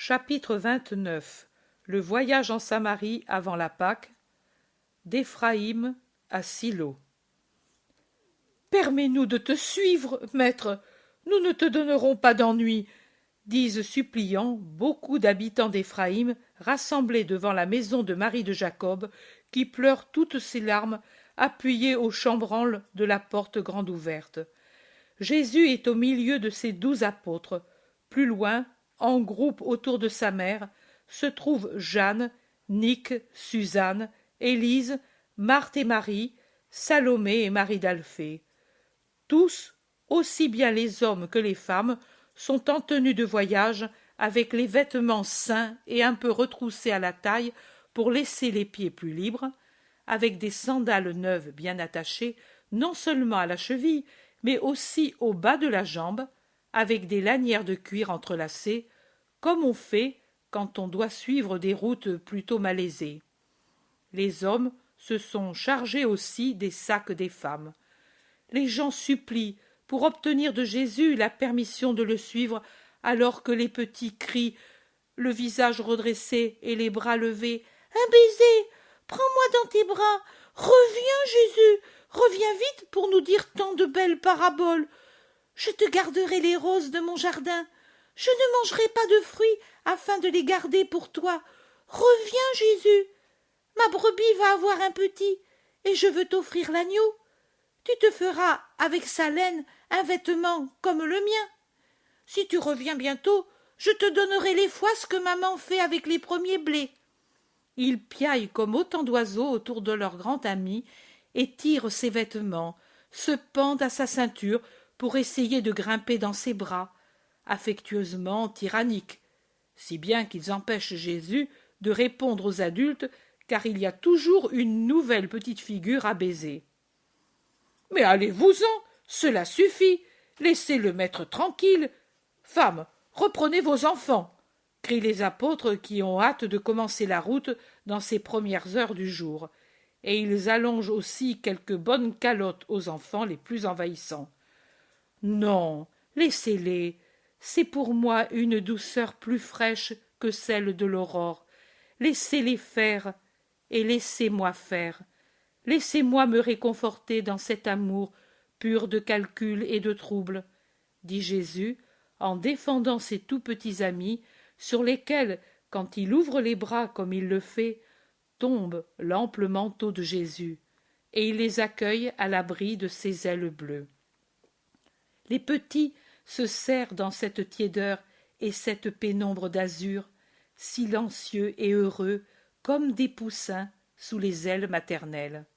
Chapitre 29. Le voyage en Samarie avant la Pâque. D'Éphraïm à Silo. Permets-nous de te suivre, maître, nous ne te donnerons pas d'ennui, disent suppliants beaucoup d'habitants d'Éphraïm rassemblés devant la maison de Marie de Jacob, qui pleure toutes ses larmes, appuyée au chambranle de la porte grande ouverte. Jésus est au milieu de ses 12 apôtres. Plus loin, en groupe autour de sa mère, se trouvent Jeanne, Nic, Suzanne, Élise, Marthe et Marie, Salomé et Marie d'Alphée. Tous, aussi bien les hommes que les femmes, sont en tenue de voyage, avec les vêtements sains et un peu retroussés à la taille pour laisser les pieds plus libres, avec des sandales neuves bien attachées, non seulement à la cheville, mais aussi au bas de la jambe, avec des lanières de cuir entrelacées, comme on fait quand on doit suivre des routes plutôt malaisées. Les hommes se sont chargés aussi des sacs des femmes. Les gens supplient pour obtenir de Jésus la permission de le suivre, alors que les petits crient, le visage redressé et les bras levés, « Un baiser! Prends-moi dans tes bras! Reviens, Jésus! Reviens vite pour nous dire tant de belles paraboles! Je te garderai les roses de mon jardin! Je ne mangerai pas de fruits afin de les garder pour toi! Reviens, Jésus! Ma brebis va avoir un petit, et je veux t'offrir l'agneau. Tu te feras avec sa laine un vêtement comme le mien. Si tu reviens bientôt, je te donnerai les foisses que maman fait avec les premiers blés. » Ils piaillent comme autant d'oiseaux autour de leur grand ami et tirent ses vêtements, se pendent à sa ceinture pour essayer de grimper dans ses bras, affectueusement tyranniques, si bien qu'ils empêchent Jésus de répondre aux adultes, car il y a toujours une nouvelle petite figure à baiser. « Mais allez-vous-en, cela suffit, laissez le maître tranquille. Femmes, reprenez vos enfants, » crient les apôtres qui ont hâte de commencer la route dans ces premières heures du jour, et ils allongent aussi quelques bonnes calottes aux enfants les plus envahissants. « Non, laissez-les, c'est pour moi une douceur plus fraîche que celle de l'aurore. Laissez-les faire, et laissez-moi faire. Laissez-moi me réconforter dans cet amour pur de calcul et de trouble, » dit Jésus, en défendant ses tout petits amis, sur lesquels, quand il ouvre les bras comme il le fait, tombe l'ample manteau de Jésus, et il les accueille à l'abri de ses ailes bleues. Les petits se serrent dans cette tiédeur et cette pénombre d'azur, silencieux et heureux comme des poussins sous les ailes maternelles.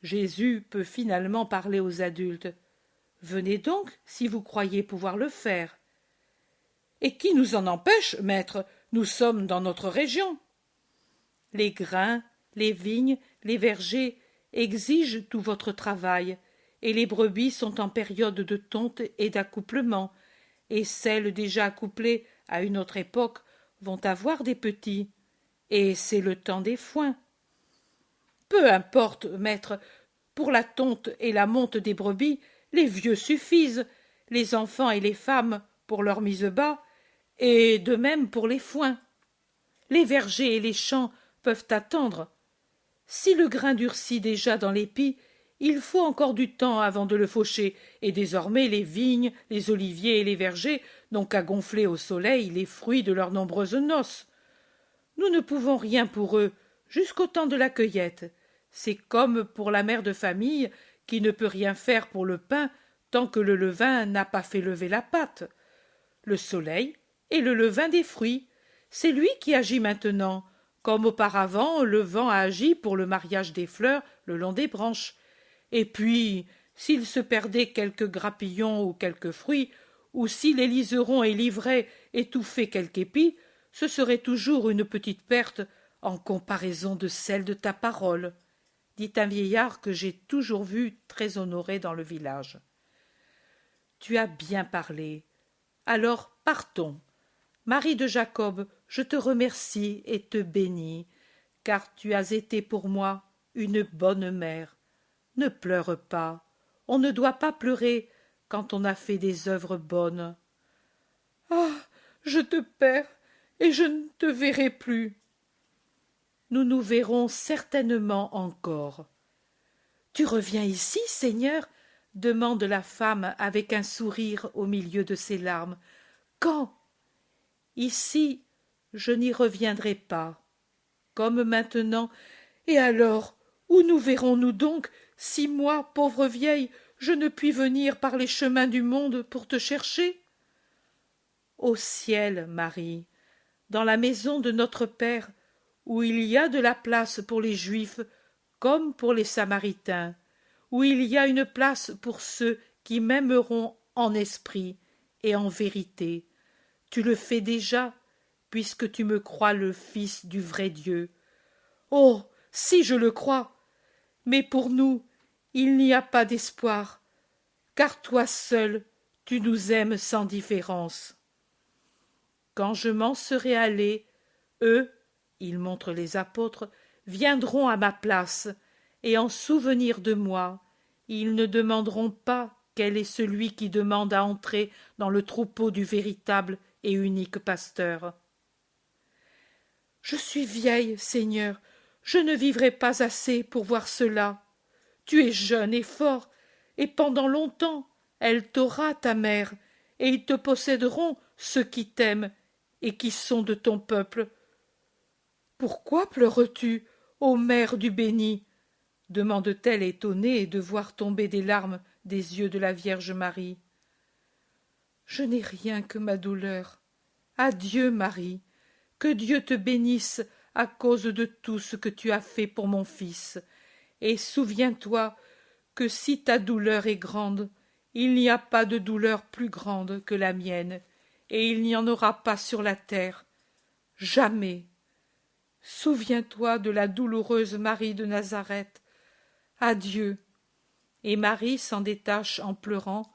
Jésus peut finalement parler aux adultes. « Venez donc, si vous croyez pouvoir le faire. »« Et qui nous en empêche, maître? Nous sommes dans notre région. » Les grains, les vignes, les vergers exigent tout votre travail, et les brebis sont en période de tonte et d'accouplement, et celles déjà accouplées à une autre époque vont avoir des petits, et c'est le temps des foins. Peu importe, maître, pour la tonte et la monte des brebis, les vieux suffisent, les enfants et les femmes pour leur mise bas, et de même pour les foins. Les vergers et les champs peuvent attendre. Si le grain durcit déjà dans l'épi, il faut encore du temps avant de le faucher, et désormais les vignes, les oliviers et les vergers n'ont qu'à gonfler au soleil les fruits de leurs nombreuses noces. Nous ne pouvons rien pour eux, jusqu'au temps de la cueillette. C'est comme pour la mère de famille qui ne peut rien faire pour le pain tant que le levain n'a pas fait lever la pâte. Le soleil est le levain des fruits. C'est lui qui agit maintenant, comme auparavant le vent a agi pour le mariage des fleurs le long des branches. Et puis, s'il se perdait quelques grappillons ou quelques fruits, ou si les liserons et l'ivraies étouffaient quelque épi, ce serait toujours une petite perte en comparaison de celle de ta parole, dit un vieillard que j'ai toujours vu très honoré dans le village. Tu as bien parlé. Alors partons. Marie de Jacob, je te remercie et te bénis, car tu as été pour moi une bonne mère. Ne pleure pas, on ne doit pas pleurer quand on a fait des œuvres bonnes. Ah, je te perds, et je ne te verrai plus. Nous nous verrons certainement encore. Tu reviens ici, Seigneur? Demande la femme avec un sourire au milieu de ses larmes. Quand? Ici, je n'y reviendrai pas. Comme maintenant. Et alors, où nous verrons-nous donc, si moi, pauvre vieille, je ne puis venir par les chemins du monde pour te chercher? Au ciel, Marie, dans la maison de notre Père, où il y a de la place pour les Juifs comme pour les Samaritains, où il y a une place pour ceux qui m'aimeront en esprit et en vérité. Tu le fais déjà, puisque tu me crois le Fils du vrai Dieu. Oh, si je le crois! Mais pour nous, il n'y a pas d'espoir, car toi seul, tu nous aimes sans différence. Quand je m'en serai allé, eux, il montre les apôtres, viendront à ma place, et en souvenir de moi, ils ne demanderont pas quel est celui qui demande à entrer dans le troupeau du véritable et unique pasteur. Je suis vieille, Seigneur, je ne vivrai pas assez pour voir cela. Tu es jeune et fort, et pendant longtemps elle t'aura, ta mère, et ils te posséderont, ceux qui t'aiment et qui sont de ton peuple. Pourquoi pleures-tu, ô mère du béni? Demande-t-elle étonnée de voir tomber des larmes des yeux de la Vierge Marie. Je n'ai rien que ma douleur. Adieu, Marie, que Dieu te bénisse à cause de tout ce que tu as fait pour mon fils, et souviens-toi que si ta douleur est grande, il n'y a pas de douleur plus grande que la mienne, et il n'y en aura pas sur la terre. Jamais. Souviens-toi de la douloureuse Marie de Nazareth. Adieu. Et Marie s'en détache en pleurant,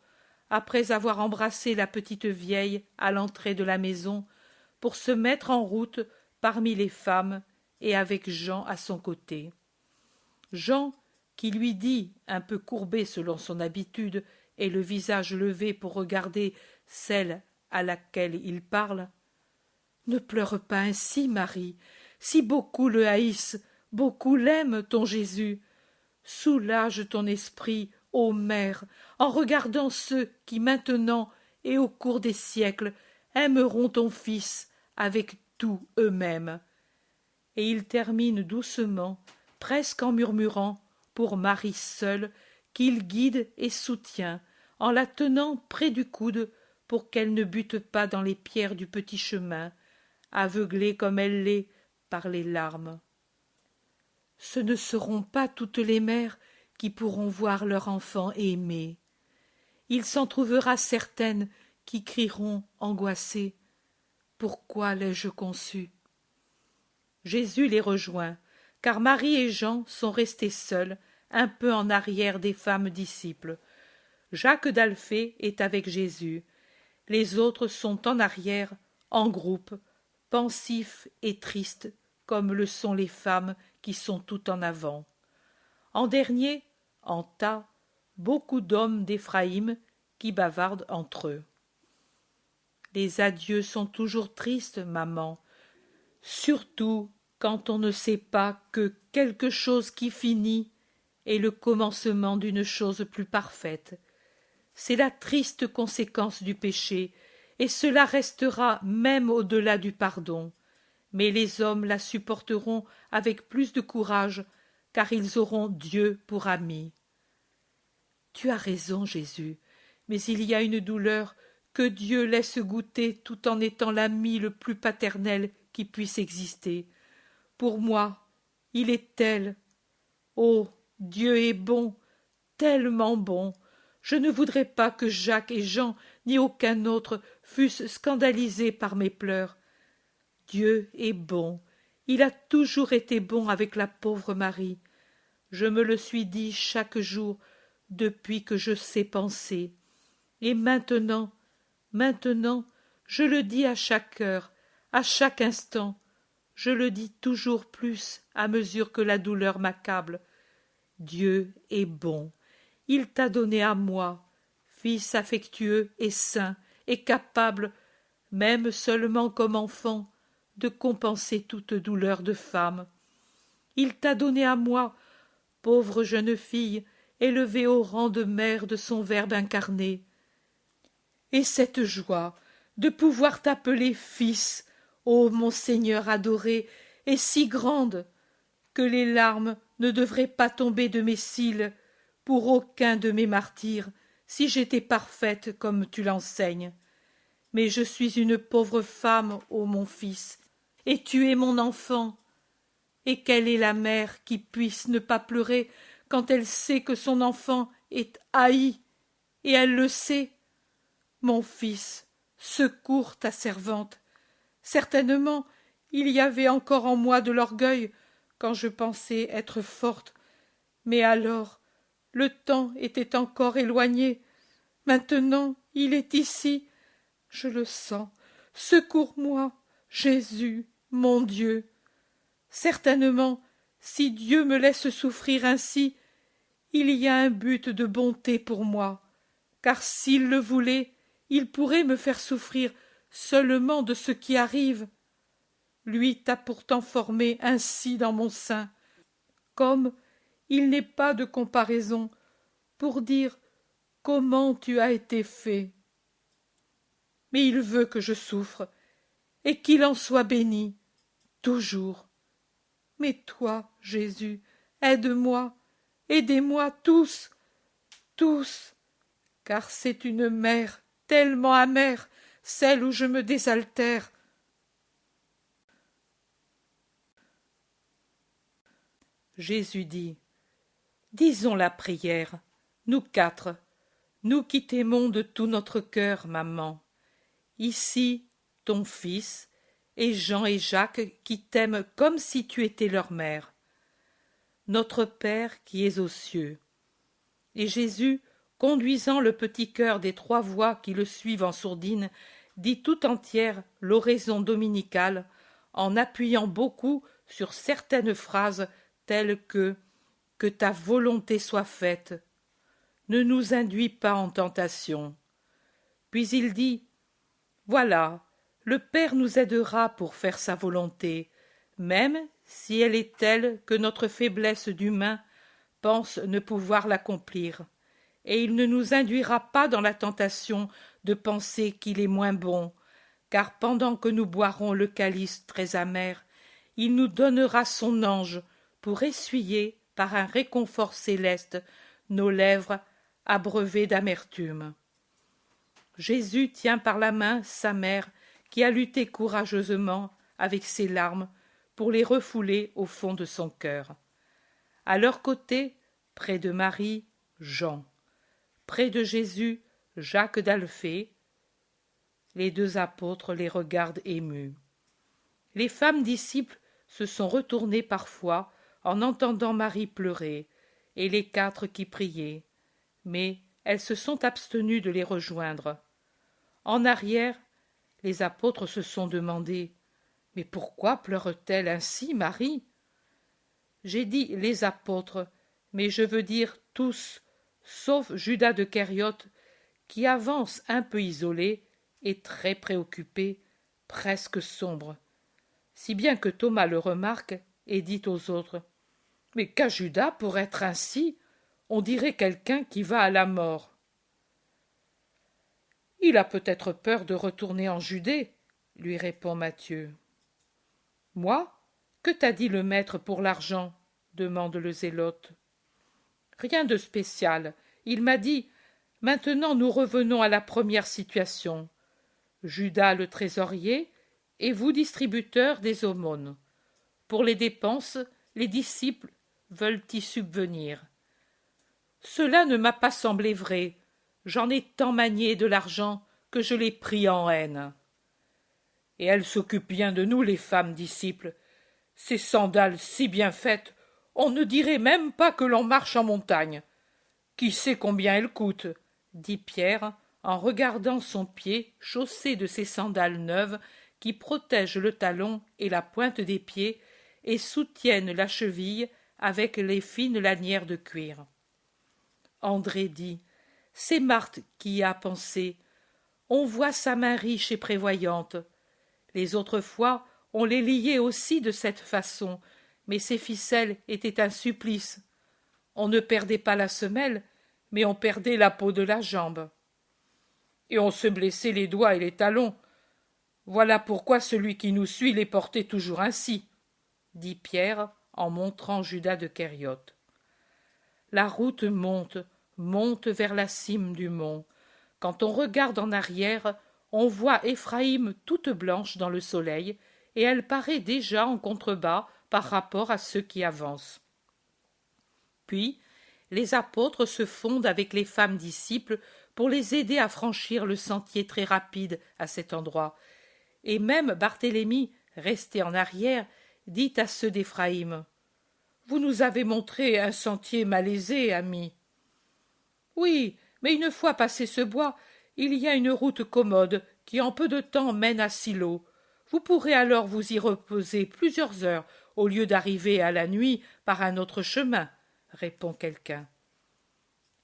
après avoir embrassé la petite vieille à l'entrée de la maison, pour se mettre en route parmi les femmes et avec Jean à son côté. Jean, qui lui dit, un peu courbé selon son habitude et le visage levé pour regarder celle à laquelle il parle, « Ne pleure pas ainsi, Marie, si beaucoup le haïssent, beaucoup l'aiment, ton Jésus. Soulage ton esprit, ô mère, en regardant ceux qui maintenant et au cours des siècles aimeront ton Fils avec tout eux-mêmes. » Et il termine doucement, presque en murmurant, pour Marie seule, qu'il guide et soutient, en la tenant près du coude pour qu'elle ne bute pas dans les pierres du petit chemin, aveuglée comme elle l'est par les larmes. Ce ne seront pas toutes les mères qui pourront voir leur enfant aimé. Il s'en trouvera certaines qui crieront angoissées « Pourquoi l'ai-je conçu ?» Jésus les rejoint, car Marie et Jean sont restés seuls, un peu en arrière des femmes disciples. Jacques d'Alphée est avec Jésus. Les autres sont en arrière, en groupe, pensifs et tristes, comme le sont les femmes qui sont tout en avant. En dernier, en tas, beaucoup d'hommes d'Éphraïm qui bavardent entre eux. Les adieux sont toujours tristes, maman, surtout quand on ne sait pas que quelque chose qui finit est le commencement d'une chose plus parfaite. C'est la triste conséquence du péché, et cela restera même au-delà du pardon. Mais les hommes la supporteront avec plus de courage, car ils auront Dieu pour ami. Tu as raison, Jésus, mais il y a une douleur que Dieu laisse goûter tout en étant l'ami le plus paternel qui puisse exister. Pour moi, il est tel. Oh, Dieu est bon, tellement bon. Je ne voudrais pas que Jacques et Jean ni aucun autre fussent scandalisés par mes pleurs. Dieu est bon, il a toujours été bon avec la pauvre Marie. Je me le suis dit chaque jour depuis que je sais penser. Et maintenant, je le dis à chaque heure, à chaque instant. Je le dis toujours plus à mesure que la douleur m'accable. Dieu est bon. Il t'a donné à moi, fils affectueux et saint et capable, même seulement comme enfant, de compenser toute douleur de femme. Il t'a donné à moi, pauvre jeune fille, élevée au rang de mère de son Verbe incarné. Et cette joie de pouvoir t'appeler fils, ô mon Seigneur adoré, est si grande que les larmes ne devraient pas tomber de mes cils pour aucun de mes martyrs, si j'étais parfaite comme tu l'enseignes. Mais je suis une pauvre femme, ô mon fils, et tu es mon enfant. Et quelle est la mère qui puisse ne pas pleurer quand elle sait que son enfant est haï, et elle le sait? Mon fils, secours ta servante. Certainement, il y avait encore en moi de l'orgueil quand je pensais être forte, mais alors le temps était encore éloigné. Maintenant il est ici, je le sens. Secours-moi, Jésus, mon Dieu. Certainement, si Dieu me laisse souffrir ainsi, il y a un but de bonté pour moi, car s'il le voulait, il pourrait me faire souffrir seulement de ce qui arrive. Lui t'a pourtant formé ainsi dans mon sein, comme il n'est pas de comparaison pour dire comment tu as été fait. Mais il veut que je souffre, et qu'il en soit béni, toujours. Mais toi, Jésus, aide-moi, aidez-moi tous, tous, car c'est une mer tellement amère, celle où je me désaltère. Jésus dit: disons la prière, nous quatre, nous qui t'aimons de tout notre cœur, maman. Ici, ton fils, et Jean et Jacques qui t'aiment comme si tu étais leur mère. Notre Père qui es aux cieux. Et Jésus, conduisant le petit cœur des trois voix qui le suivent en sourdine, dit tout entière l'oraison dominicale, en appuyant beaucoup sur certaines phrases telles que « Que ta volonté soit faite »,« Ne nous induis pas en tentation ». Puis il dit « Voilà, le Père nous aidera pour faire sa volonté, même si elle est telle que notre faiblesse d'humain pense ne pouvoir l'accomplir, et il ne nous induira pas dans la tentation de penser qu'il est moins bon, car pendant que nous boirons le calice très amer, il nous donnera son ange pour essuyer par un réconfort céleste nos lèvres abreuvées d'amertume. Jésus tient par la main sa mère qui a lutté courageusement avec ses larmes pour les refouler au fond de son cœur. À leur côté, près de Marie, Jean. Près de Jésus, Jacques d'Alphée. Les deux apôtres les regardent émus. Les femmes disciples se sont retournées parfois en entendant Marie pleurer, et les quatre qui priaient, mais elles se sont abstenues de les rejoindre. En arrière, les apôtres se sont demandé: « Mais pourquoi pleure-t-elle ainsi, Marie ?» J'ai dit les apôtres, mais je veux dire tous, sauf Judas de Kériote, qui avance un peu isolé et très préoccupé, presque sombre. Si bien que Thomas le remarque et dit aux autres: « Mais qu'a Judas pour être ainsi? On dirait quelqu'un qui va à la mort. » « Il a peut-être peur de retourner en Judée, » lui répond Matthieu. « Moi? Que t'a dit le maître pour l'argent ?» demande le zélote. « Rien de spécial. Il m'a dit: « Maintenant nous revenons à la première situation. Judas le trésorier et vous distributeurs des aumônes. Pour les dépenses, les disciples veulent y subvenir. » Cela ne m'a pas semblé vrai. J'en ai tant manié de l'argent que je l'ai pris en haine. Et elles s'occupent bien de nous, les femmes disciples. Ces sandales si bien faites, on ne dirait même pas que l'on marche en montagne. Qui sait combien elles coûtent? Dit Pierre, en regardant son pied chaussé de ces sandales neuves qui protègent le talon et la pointe des pieds et soutiennent la cheville avec les fines lanières de cuir. André dit: « C'est Marthe qui y a pensé. On voit sa main riche et prévoyante. Les autres fois, on les liait aussi de cette façon, mais ces ficelles étaient un supplice. On ne perdait pas la semelle, mais on perdait la peau de la jambe. Et on se blessait les doigts et les talons. Voilà pourquoi celui qui nous suit les portait toujours ainsi, dit Pierre en montrant Judas de Kériote. La route monte, monte vers la cime du mont. Quand on regarde en arrière, on voit Éphraïm toute blanche dans le soleil, et elle paraît déjà en contrebas par rapport à ceux qui avancent. Puis, les apôtres se fondent avec les femmes disciples pour les aider à franchir le sentier très rapide à cet endroit. Et même Barthélemy, resté en arrière, dit à ceux d'Éphraïm: « Vous nous avez montré un sentier malaisé, amis. » « Oui, mais une fois passé ce bois, il y a une route commode qui en peu de temps mène à Silo. Vous pourrez alors vous y reposer plusieurs heures au lieu d'arriver à la nuit par un autre chemin, répond quelqu'un.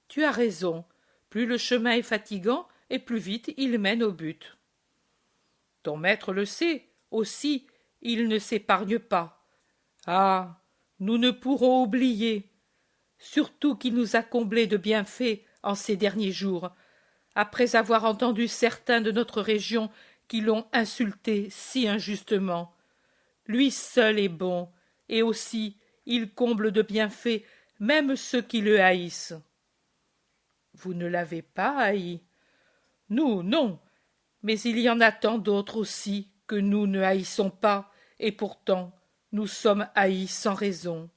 Tu as raison, plus le chemin est fatigant et plus vite il mène au but. Ton maître le sait, aussi il ne s'épargne pas. Ah, nous ne pourrons oublier, surtout qu'il nous a comblés de bienfaits en ces derniers jours, après avoir entendu certains de notre région qui l'ont insulté si injustement. Lui seul est bon, et aussi il comble de bienfaits même ceux qui le haïssent. Vous ne l'avez pas haï? Nous, non, mais il y en a tant d'autres aussi que nous ne haïssons pas, et pourtant nous sommes haïs sans raison.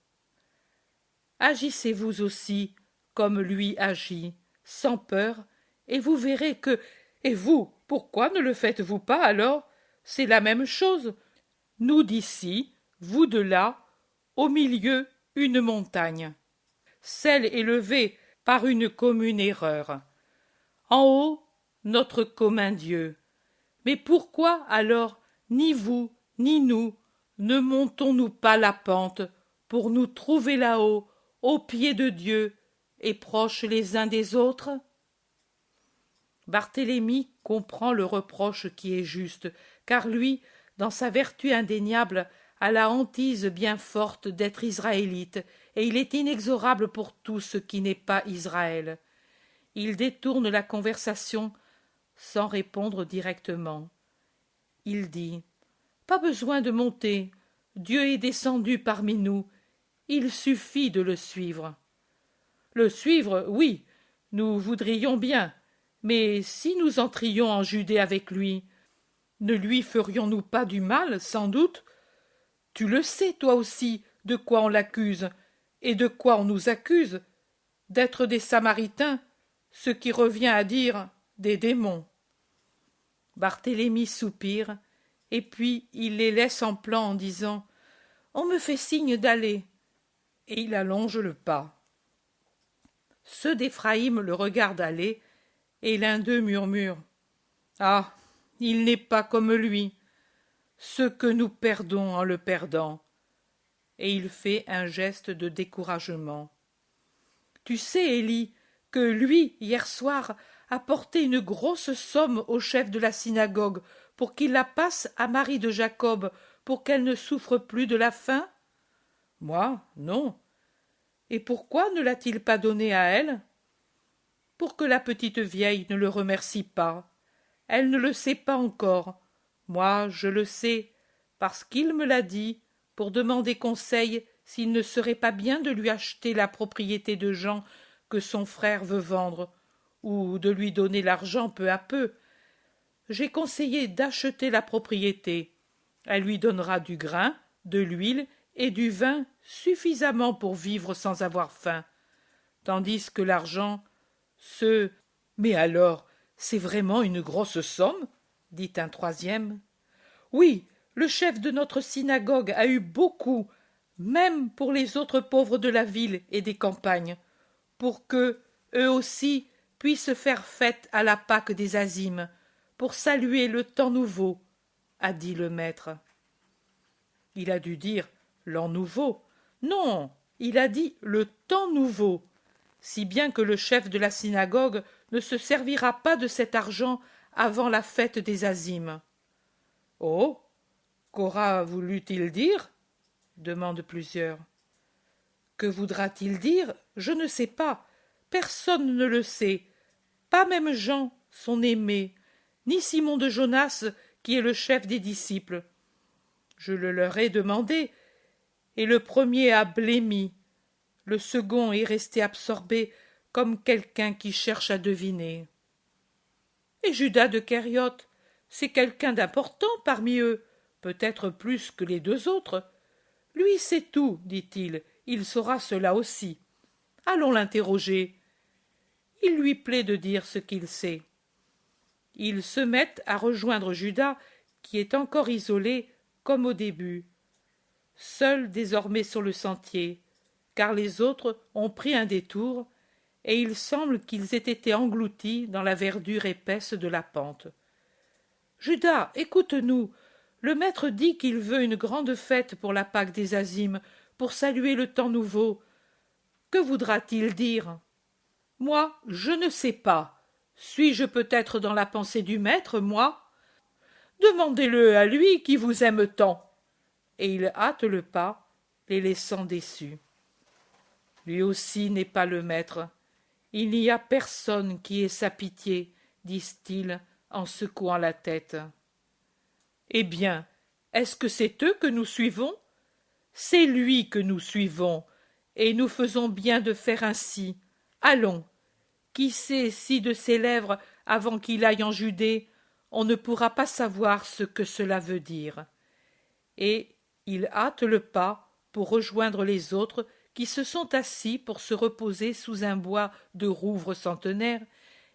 Agissez-vous aussi comme lui agit, sans peur, et vous verrez que... Et vous, pourquoi ne le faites-vous pas alors? C'est la même chose. Nous d'ici, vous de là, au milieu une montagne. Celle élevée par une commune erreur. En haut, notre commun Dieu. Mais pourquoi alors, ni vous, ni nous, ne montons-nous pas la pente pour nous trouver là-haut, aux pieds de Dieu, et proches les uns des autres? Barthélemy comprend le reproche qui est juste, car lui, dans sa vertu indéniable, a la hantise bien forte d'être israélite, et il est inexorable pour tout ce qui n'est pas Israël. Il détourne la conversation sans répondre directement. Il dit: « Pas besoin de monter, Dieu est descendu parmi nous, il suffit de le suivre. » Le suivre, oui, nous voudrions bien, mais si nous entrions en Judée avec lui, ne lui ferions-nous pas du mal, sans doute? Tu le sais, toi aussi, de quoi on l'accuse, et de quoi on nous accuse, d'être des Samaritains, ce qui revient à dire des démons. Barthélemy soupire, et puis il les laisse en plan en disant: « On me fait signe d'aller. » Et il allonge le pas. Ceux d'Éphraïm le regardent aller, et l'un d'eux murmure: « Ah, il n'est pas comme lui, ce que nous perdons en le perdant. » Et il fait un geste de découragement. Tu sais, Élie, que lui, hier soir, a porté une grosse somme au chef de la synagogue pour qu'il la passe à Marie de Jacob, pour qu'elle ne souffre plus de la faim? Moi, non. Et pourquoi ne l'a-t-il pas donnée à elle? Pour que la petite vieille ne le remercie pas. Elle ne le sait pas encore. Moi, je le sais, parce qu'il me l'a dit, pour demander conseil s'il ne serait pas bien de lui acheter la propriété de Jean que son frère veut vendre, ou de lui donner l'argent peu à peu. J'ai conseillé d'acheter la propriété. Elle lui donnera du grain, de l'huile et du vin suffisamment pour vivre sans avoir faim. Tandis que l'argent, Mais alors, c'est vraiment une grosse somme? Dit un troisième. Oui, le chef de notre synagogue a eu beaucoup, même pour les autres pauvres de la ville et des campagnes, pour que, eux aussi, puissent faire fête à la Pâque des Azimes, pour saluer le temps nouveau, a dit le maître. Il a dû dire l'an nouveau. Non, il a dit le temps nouveau, si bien que le chef de la synagogue ne se servira pas de cet argent avant la fête des Azimes. Oh, Qu'aura voulu-t-il dire? Demandent plusieurs. Que voudra-t-il dire? Je ne sais pas. Personne ne le sait. Pas même Jean, son aimé, ni Simon de Jonas, qui est le chef des disciples. Je le leur ai demandé, et le premier a blêmi. Le second est resté absorbé comme quelqu'un qui cherche à deviner. Et Judas de Kériote, c'est quelqu'un d'important parmi eux, peut-être plus que les deux autres. Lui sait tout, dit-il, il saura cela aussi. Allons l'interroger. Il lui plaît de dire ce qu'il sait. Ils se mettent à rejoindre Judas, qui est encore isolé, comme au début. Seul désormais sur le sentier, car les autres ont pris un détour, et il semble qu'ils aient été engloutis dans la verdure épaisse de la pente. Judas, écoute-nous. Le maître dit qu'il veut une grande fête pour la Pâque des Azimes, pour saluer le temps nouveau. Que voudra-t-il dire? Moi, je ne sais pas. Suis-je peut-être dans la pensée du maître, moi? Demandez-le à lui qui vous aime tant. Et il hâte le pas, les laissant déçus. Lui aussi n'est pas le maître. Il n'y a personne qui ait sa pitié, disent-ils en secouant la tête. Eh bien, est-ce que c'est eux que nous suivons? C'est lui que nous suivons, et nous faisons bien de faire ainsi. Allons. Qui sait si de ses lèvres, avant qu'il aille en Judée, on ne pourra pas savoir ce que cela veut dire. Et il hâte le pas pour rejoindre les autres qui se sont assis pour se reposer sous un bois de rouvre centenaire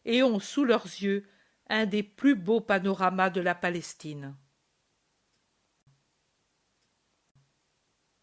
et ont sous leurs yeux un des plus beaux panoramas de la Palestine.